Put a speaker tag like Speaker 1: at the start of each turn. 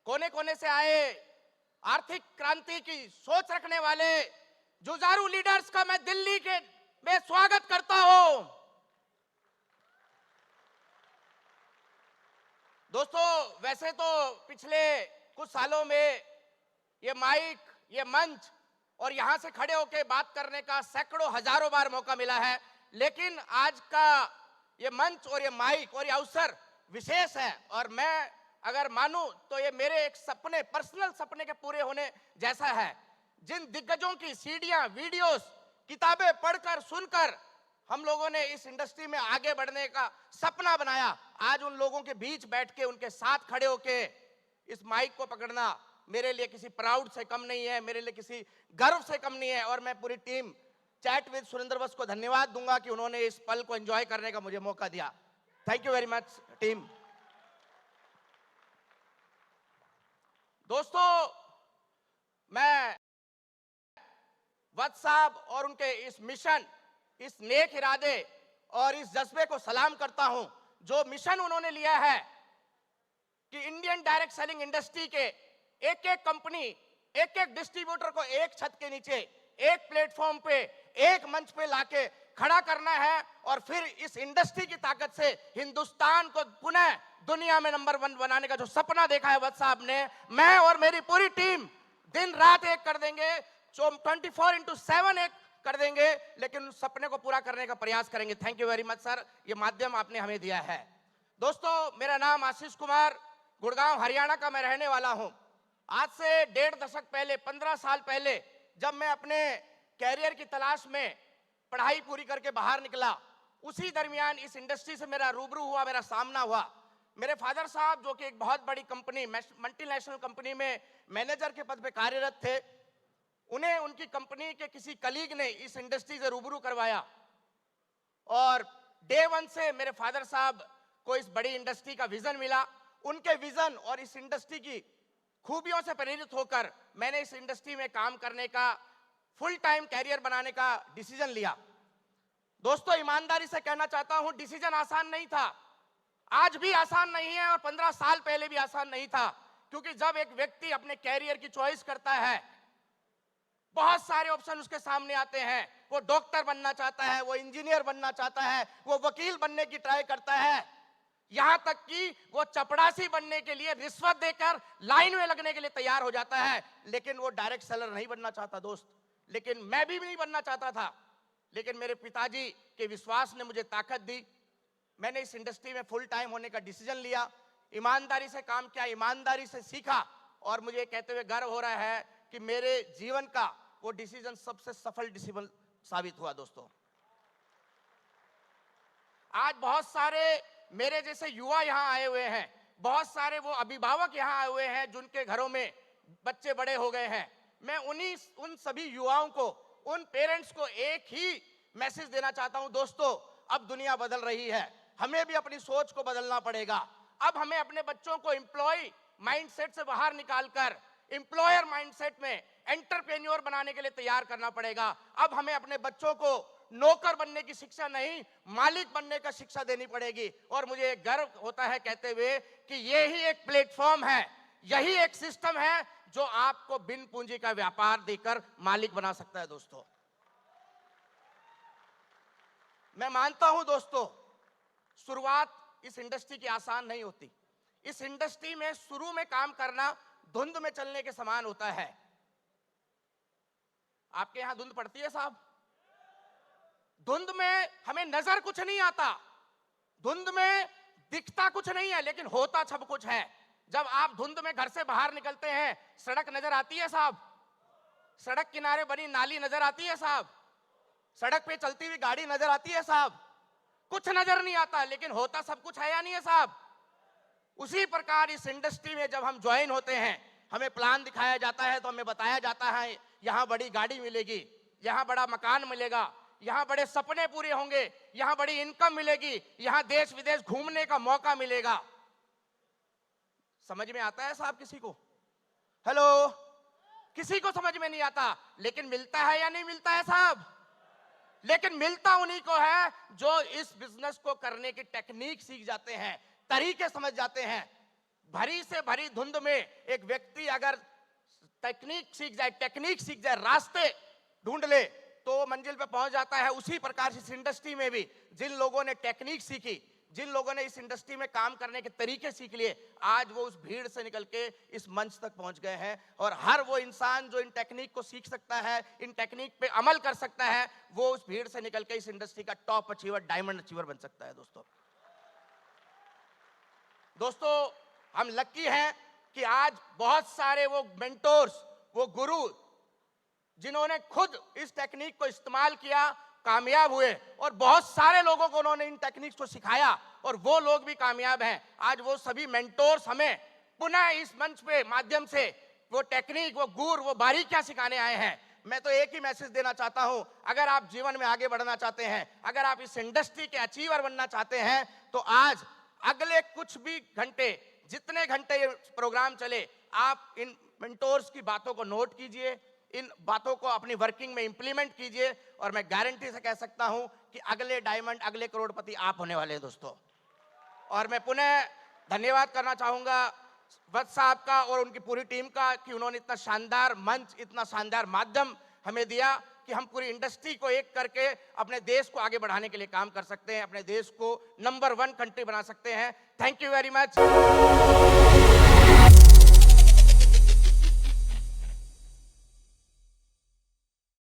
Speaker 1: कोने कोने से आए आर्थिक क्रांति की सोच रखने वाले जुझारू लीडर्स का मैं दिल्ली के में स्वागत करता हूं। दोस्तों, वैसे तो पिछले कुछ सालों में ये माइक, ये मंच और यहां से खड़े होकर बात करने का सैकड़ों हजारों बार मौका मिला है, लेकिन आज का ये मंच और ये माइक और ये अवसर विशेष है। और मैं अगर मानूं तो ये मेरे एक सपने, पर्सनल सपने के पूरे होने जैसा है। जिन दिग्गजों की सीडियां, वीडियोस, किताबें पढ़कर, सुनकर हम लोगों ने इस इंडस्ट्री में आगे बढ़ने का सपना बनाया, आज उन लोगों के बीच बैठ के उनके साथ खड़े होके इस माइक को पकड़ना मेरे लिए किसी प्राउड से कम नहीं है, मेरे लिए किसी गर्व से कम नहीं है। और मैं पूरी टीम चैट विद सुरेंद्र बस को धन्यवाद दूंगा कि उन्होंने इस पल को एंजॉय करने का मुझे मौका दिया। Thank you very much team. दोस्तों, मैं वत्स साहब और उनके इस मिशन, इस नेक इरादे और इस जज्बे को सलाम करता हूं। जो मिशन उन्होंने लिया है कि इंडियन डायरेक्ट सेलिंग इंडस्ट्री के एक एक कंपनी, एक एक डिस्ट्रीब्यूटर को एक छत के नीचे, एक प्लेटफॉर्म पे, एक मंच पे लाके खड़ा करना है और फिर इस इंडस्ट्री की ताकत से हिंदुस्तान को पुनः दुनिया में नंबर 1 बनाने का जो सपना देखा है वत्स साहब ने, मैं और मेरी पूरी टीम दिन रात एक कर देंगे, 24x7 एक कर देंगे, लेकिन उस सपने को पूरा करने का प्रयास करेंगे। Thank you very much sir, ये माध्यम आपने हमें दिया है। दोस्तों, मेरा नाम आशीष कुमार, गुड़गांव हरियाणा का मैं रहने वाला हूं। आज से 1.5 दशक पहले, 15 साल पहले, जब मैं अपने कैरियर की तलाश में पढ़ाई पूरी करके बाहर निकला, उसी दरमियान इस इंडस्ट्री से मेरा रूबरू हुआ, मेरा सामना हुआ। मेरे फादर साहब, जो कि एक बहुत बड़ी कंपनी, मल्टीनेशनल कंपनी में मैनेजर के पद पे कार्यरत थे, उन्हें उनकी कंपनी के किसी कलीग ने इस इंडस्ट्री से रूबरू करवाया और डे 1 से मेरे फादर साहब को इस बड़ी इंडस्ट्री का विजन मिला। उनके विजन और इस इंडस्ट्री की खूबियों से प्रेरित होकर मैंने इस इंडस्ट्री में काम करने का, फुल टाइम कैरियर बनाने का डिसीजन लिया। दोस्तों, ईमानदारी से कहना चाहता हूं, डिसीजन आसान नहीं था, आज भी आसान नहीं है और 15 साल पहले भी आसान नहीं था। क्योंकि जब एक व्यक्ति अपने कैरियर की चॉइस करता है, बहुत सारे ऑप्शन उसके सामने आते हैं। वो डॉक्टर बनना चाहता है, वो इंजीनियर बनना चाहता है, वो वकील बनने की ट्राई करता है, यहां तक कि वो चपड़ासी बनने के लिए रिश्वत देकर लाइन में लगने के लिए तैयार हो जाता है, लेकिन वो डायरेक्ट सेलर नहीं बनना चाहता दोस्त। लेकिन मैं भी नहीं बनना चाहता था, लेकिन मेरे पिताजी के विश्वास ने मुझे ताकत दी। मैंने इस इंडस्ट्री में फुल टाइम होने का डिसीजन लिया, ईमानदारी से काम किया, ईमानदारी से सीखा, और मुझे कहते हुए गर्व हो रहा है कि मेरे जीवन का वो डिसीजन सबसे सफल डिसीजन साबित हुआ। दोस्तों, आज बहुत सारे मेरे जैसे युवा यहां आए हुए हैं, बहुत सारे वो अभिभावक यहां आए हुए हैं जिनके घरों में बच्चे बड़े हो गए हैं। मैं उन सभी युवाओं को, उन पेरेंट्स को एक ही मैसेज देना चाहता हूं। दोस्तों, अब दुनिया बदल रही है, हमें भी अपनी सोच को बदलना पड़ेगा। अब हमें अपने बच्चों को एम्प्लॉय माइंडसेट से बाहर निकालकर एम्प्लॉयर माइंडसेट में एंटरप्रेन्योर बनाने के लिए तैयार करना पड़ेगा। अब हमें अपने बच्चों को नौकर बनने की शिक्षा नहीं, मालिक बनने का शिक्षा देनी पड़ेगी। और मुझे गर्व होता है कहते हुए कि यही एक प्लेटफॉर्म है, यही एक सिस्टम है जो आपको बिन पूंजी का व्यापार देकर मालिक बना सकता है। दोस्तों, मैं मानता हूं दोस्तों, शुरुआत इस इंडस्ट्री की आसान नहीं होती। इस इंडस्ट्री में शुरू में काम करना धुंध में चलने के समान होता है। आपके यहां धुंध पड़ती है साहब? धुंध में हमें नजर कुछ नहीं आता, धुंध में दिखता कुछ नहीं है, लेकिन होता सब कुछ है। जब आप धुंध में घर से बाहर निकलते हैं, सड़क नजर आती है साहब, सड़क किनारे बनी नाली नजर आती है साहब, सड़क पे चलती हुई गाड़ी नजर आती है साहब, कुछ नजर नहीं आता, लेकिन होता सब कुछ है या नहीं है साहब? उसी प्रकार इस इंडस्ट्री में जब हम ज्वाइन होते हैं, हमें प्लान दिखाया जाता है तो हमें बताया जाता है यहां बड़ी गाड़ी मिलेगी, यहां बड़ा मकान मिलेगा, यहां बड़े सपने पूरे होंगे, यहां बड़ी इनकम मिलेगी, यहां देश विदेश घूमने का मौका मिलेगा। समझ में आता है साहब किसी को? हेलो, किसी को समझ में नहीं आता, लेकिन मिलता है या नहीं मिलता है साहब? लेकिन मिलता उन्हीं को है जो इस बिजनेस को करने की टेक्निक सीख जाते हैं, तरीके समझ जाते हैं। भरी से भरी धुंध में एक व्यक्ति अगर टेक्निक सीख जाए, रास्ते ढूंढ ले, तो वो मंजिल पे पहुंच जाता है। उसी प्रकार से इस इंडस्ट्री में भी जिन लोगों ने टेक्निक सीखी, जिन लोगों ने इस इंडस्ट्री में काम करने के तरीके सीख लिए, आज वो उस भीड़ से निकल के इस मंच तक पहुंच गए हैं। और हर वो इंसान जो इन टेक्निक को सीख सकता है, इन टेक्निक पे अमल कर सकता है, वो उस भीड़ से निकल के इस इंडस्ट्री का टॉप अचीवर, डायमंड अचीवर बन सकता है। दोस्तों हम लकी हैं कि आज बहुत सारे वो मेंटोर्स, वो गुरु जिन्होंने खुद इस टेक्निक को इस्तेमाल किया, कामयाब हुए, और बहुत सारे लोगों को उन्होंने इन टेक्निक्स को सिखाया और वो लोग भी कामयाब हैं। आज वो सभी मेंटोर्स हमें पुनः इस मंच पे माध्यम से वो टेक्निक, वो गुर, वो बारीकियां सिखाने आए हैं। मैं तो एक ही मैसेज देना चाहता हूं, अगर आप जीवन में आगे बढ़ना चाहते हैं, अगर आप इस इंडस्ट्री के अचीवर बनना चाहते हैं, तो आज अगले कुछ भी घंटे, जितने घंटे ये प्रोग्राम चले, आप इन मेंटोर्स की बातों को नोट कीजिए, इन बातों को अपनी वर्किंग में इंप्लीमेंट कीजिए, और मैं गारंटी से कह सकता हूं कि अगले डायमंड, अगले करोड़पति आप होने वाले हैं दोस्तों। और मैं पुनः धन्यवाद करना चाहूंगा वत्स साहब का और उनकी पूरी टीम का कि उन्होंने इतना शानदार मंच, इतना शानदार माध्यम हमें दिया कि हम पूरी इंडस्ट्री को एक करके अपने देश को आगे बढ़ाने के लिए काम कर सकते हैं, अपने देश को नंबर 1 कंट्री बना सकते हैं। Thank you very much.